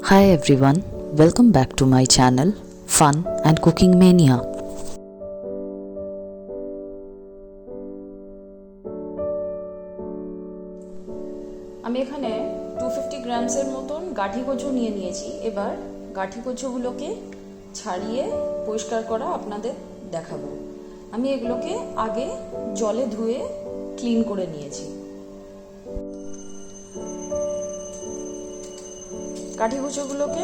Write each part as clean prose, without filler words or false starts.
Hi everyone, welcome back to my channel Fun and Cooking Mania. আমি এখানে 250 গ্রামসের মতন গাঠি কচু নিয়ে নিয়েছি। এবার গাঠি কচুগুলোকে ছাড়িয়ে পরিষ্কার করা আপনাদের দেখাবো। আমি এগুলোকে আগে জলে ধুয়ে ক্লিন করে নিয়েছি। গাঠি কচুগুলোকে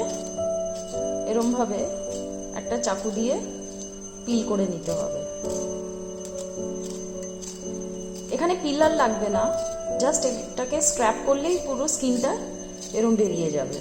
এরমভাবে একটা চাকু দিয়ে পিল করে নিতে হবে। এখানে পিলার লাগবে না, জাস্ট এটাকে স্ক্র্যাপ করলেই পুরো স্কিনটা এরম বেরিয়ে যাবে।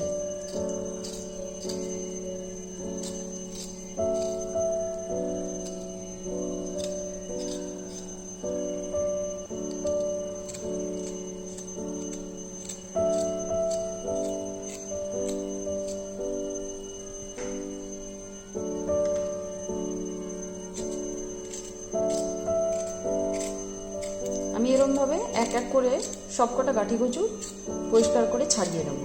আমি এরমভাবে এক এক করে সবকটা গাঠি কচু পরিষ্কার করে ছাড়িয়ে নেব।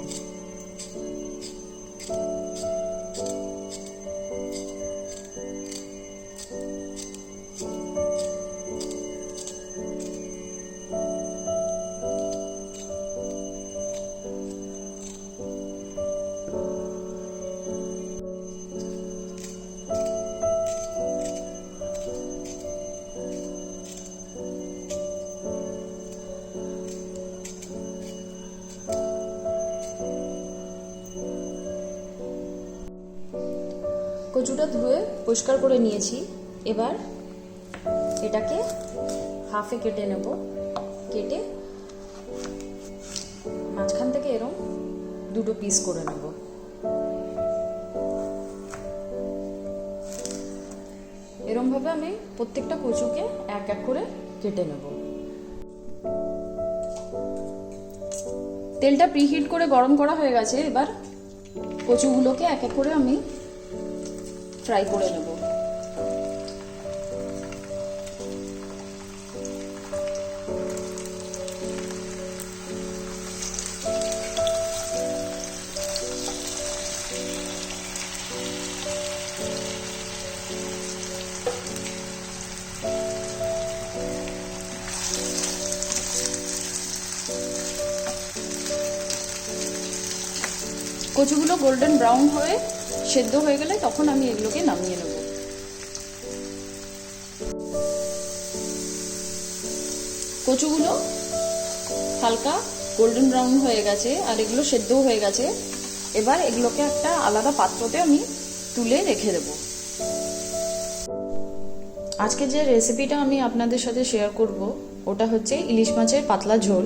কচুটা ধুয়ে পরিষ্কার করে নিয়েছি। এবার এটাকে হাফে কেটে নেব। কেটে মাঝখান থেকে এরকম দুটো পিস করে নেব। এরকমভাবে আমি প্রত্যেকটা কচুকে এক এক করে কেটে নেব। তেলটা প্রিহিট করে গরম করা হয়ে গেছে। এবার কচুগুলোকে এক এক করে আমি ফ্রাই করে নেব। কচুগুলো গোল্ডেন ব্রাউন হয়ে সেদ্ধ হয়ে গেলে তখন আমি এগুলোকে নামিয়ে নেব। কচুগুলো হালকা গোল্ডেন ব্রাউন হয়ে গেছে আর এগুলো সেদ্ধও হয়ে গেছে। এবার এগুলোকে একটা আলাদা পাত্রতে আমি তুলে রেখে দেব। আজকে যে রেসিপিটা আমি আপনাদের সাথে শেয়ার করব ওটা হচ্ছে ইলিশ মাছের পাতলা ঝোল।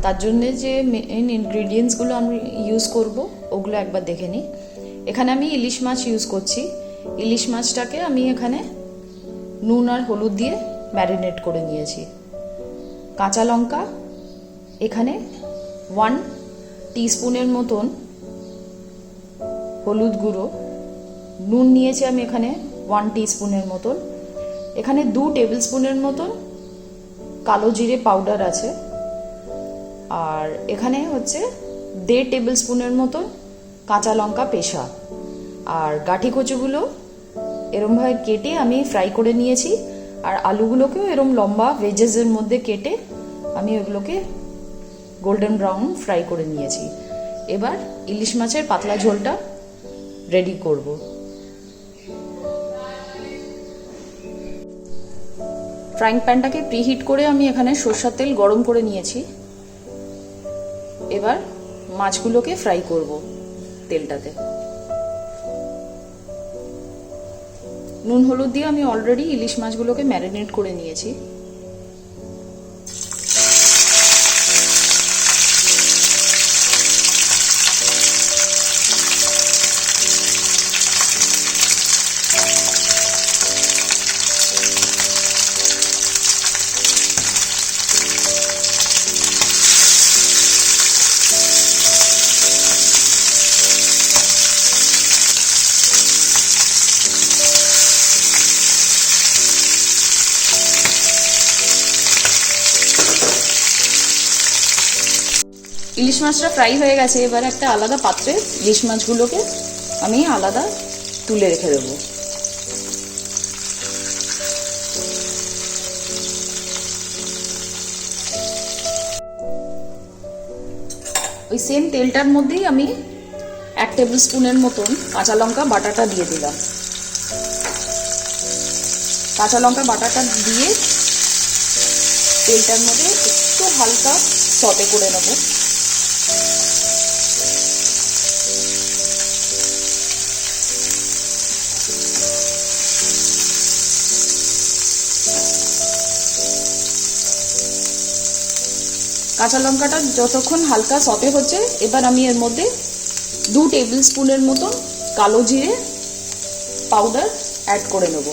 তার জন্য যে মেইন ইনগ্রিডিয়েন্টসগুলো আমি ইউজ করব ওগুলো একবার দেখে নিই। এখানে আমি ইলিশ মাছ ইউজ করছি। ইলিশ মাছটাকে আমি এখানে নুন আর হলুদ দিয়ে ম্যারিনেট করে নিয়েছি। কাঁচা লঙ্কা এখানে 1 টিস্পুনের মতন হলুদ গুঁড়ো, নুন নিয়েছি আমি এখানে 1 টিস্পুনের মতন, এখানে 2 টেবিল স্পুনের মতন কালো জিরে পাউডার আছে, আর এখানে হচ্ছে 1.5 টেবিল স্পুনের মতন কাঁচা লঙ্কা পেশা। আর গাঠি কচুগুলো এরমভাবে কেটে আমি ফ্রাই করে নিয়েছি। আর আলুগুলোকেও এরম লম্বা ভেজেসের মধ্যে কেটে আমি ওগুলোকে গোল্ডেন ব্রাউন ফ্রাই করে নিয়েছি। এবার ইলিশ মাছের পাতলা ঝোলটা রেডি করব। ফ্রাইং প্যানটাকে প্রিহিট করে আমি এখানে সরষের তেল গরম করে নিয়েছি। এবার মাছগুলোকে ফ্রাই করব তেলটাতে। নুন হলুদ দিয়ে আমি অলরেডি ইলিশ মাছগুলোকে ম্যারিনেট করে নিয়েছি। মাছটা ফ্রাই হয়ে গেছে। এবার একটা আলাদা পাত্রে ইলিশ মাছগুলোকে আমি আলাদা তুলে রেখে দেবো। ওই সেম তেলটার মধ্যেই আমি 1 টেবিল স্পুনের মতন কাঁচা লঙ্কা বাটাটা দিয়ে দিলাম। কাঁচা লঙ্কা বাটাটা দিয়ে তেলটার মধ্যে একটু হালকা সটে করে নেব। কাঁচা লঙ্কাটা যতক্ষণ হালকা সটে হচ্ছে, এবার আমি এর মধ্যে 2 টেবিল স্পুনের মতো কালো জিরে পাউডার অ্যাড করে নেব।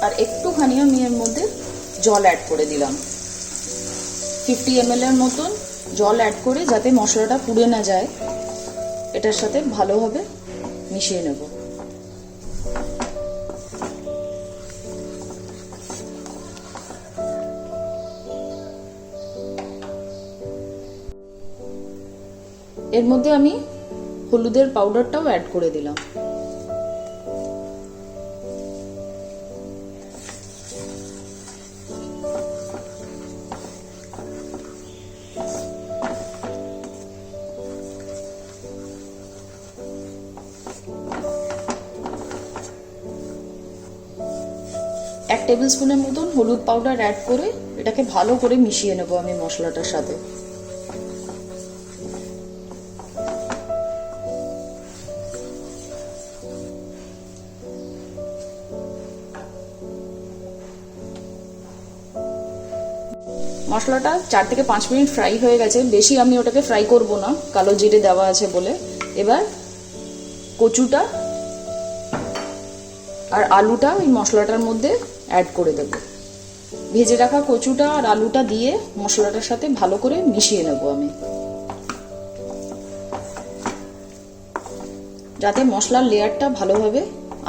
আর একটুখানি আমি এর মধ্যে জল অ্যাড করে দিলাম। 50 ml এর মতন জল অ্যাড করে, যাতে মশলাটা পুড়ে না যায়, এটার সাথে ভালোভাবে মিশিয়ে নেব। এর মধ্যে আমি হলুদের পাউডারটাও অ্যাড করে দিলাম। এক টেবিল স্পুনের মতন হলুদ পাউডার অ্যাড করে এটাকে ভালো করে মিশিয়ে নেব আমি মশলাটার সাথে। মশলাটা 4 থেকে 5 মিনিট ফ্রাই হয়ে গেছে। বেশি আমি ওটাকে ফ্রাই করব না, কালো জিরে দেওয়া আছে বলে। এবার কচুটা আর আলুটা ওই মশলাটার মধ্যে অ্যাড করে দেব। ভেজে রাখা কচুটা আর আলুটা দিয়ে মশলাটার সাথে ভালো করে মিশিয়ে নেব আমি, যাতে মশলার লেয়ারটা ভালোভাবে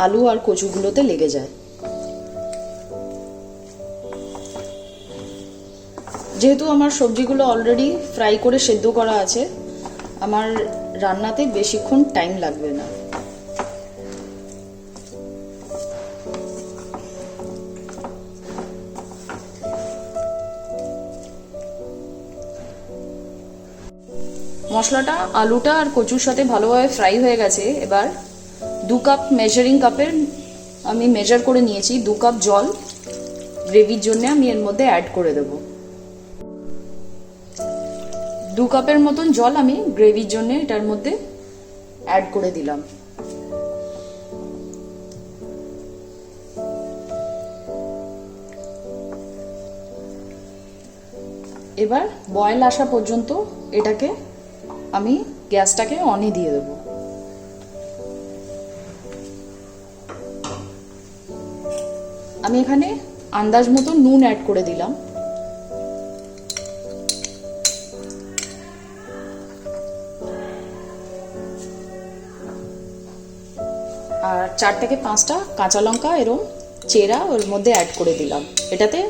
আলু আর কচুগুলোতে লেগে যায়। যেহেতু আমার সবজিগুলো অলরেডি ফ্রাই করে সেদ্ধ করা আছে, আমার রান্নাতে বেশিক্ষণ টাইম লাগবে না। মশলাটা আলুটা আর কচুর সাথে ভালোভাবে ফ্রাই হয়ে গেছে। এবার 2 কাপ মেজারিং কাপের আমি মেজার করে নিয়েছি 2 কাপ জল গ্রেভির জন্য আমি এর মধ্যে অ্যাড করে দেব। 2 কাপের মতন জল আমি গ্রেভির জন্য এটার মধ্যে অ্যাড করে দিলাম। এবার বয়েল আসা পর্যন্ত এটাকে আমি গ্যাসটাকে অনে দিয়ে দেব। আমি এখানে আন্দাজ মতো নুন অ্যাড করে দিলাম। আর 4 থেকে 5টা কাঁচা লঙ্কা এরকম চেরা ওর মধ্যে অ্যাড করে দিলাম। এটাতে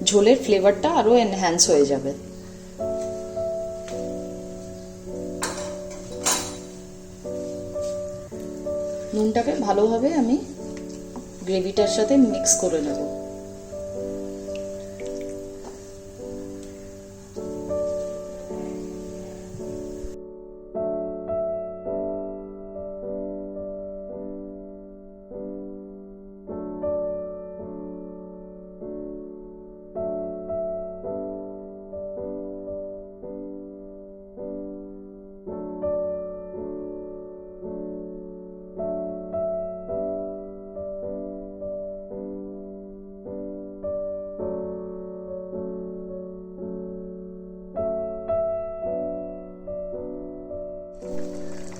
ঝোলের ফ্লেভারটা আরো এনহ্যান্স হয়ে যাবে। নুনটাকে ভালোভাবে আমি গ্রেভিটার সাথে মিক্স করে নেব।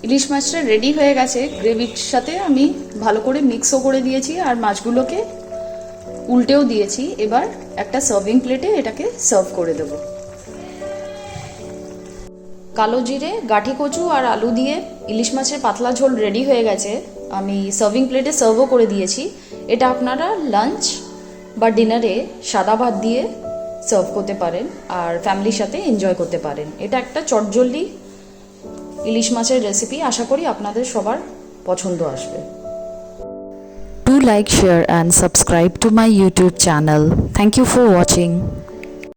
ইলিশ মাছটা রেডি হয়ে গেছে। গ্রেভির সাথে আমি ভালো করে মিক্সও করে দিয়েছি আর মাছগুলোকে উল্টেও দিয়েছি। এবার একটা সার্ভিং প্লেটে এটাকে সার্ভ করে দেব। কালো জিরে, গাঠি কচু আর আলু দিয়ে ইলিশ মাছের পাতলা ঝোল রেডি হয়ে গেছে। আমি সার্ভিং প্লেটে সার্ভও করে দিয়েছি। এটা আপনারা লাঞ্চ বা ডিনারে সাদা ভাত দিয়ে সার্ভ করতে পারেন আর ফ্যামিলির সাথে এনজয় করতে পারেন। এটা একটা চটজলদি ইলিশ মাছের রেসিপি। আশা করি আপনাদের সবার পছন্দ আসবে। Do like, share and subscribe to my YouTube channel. Thank you for watching.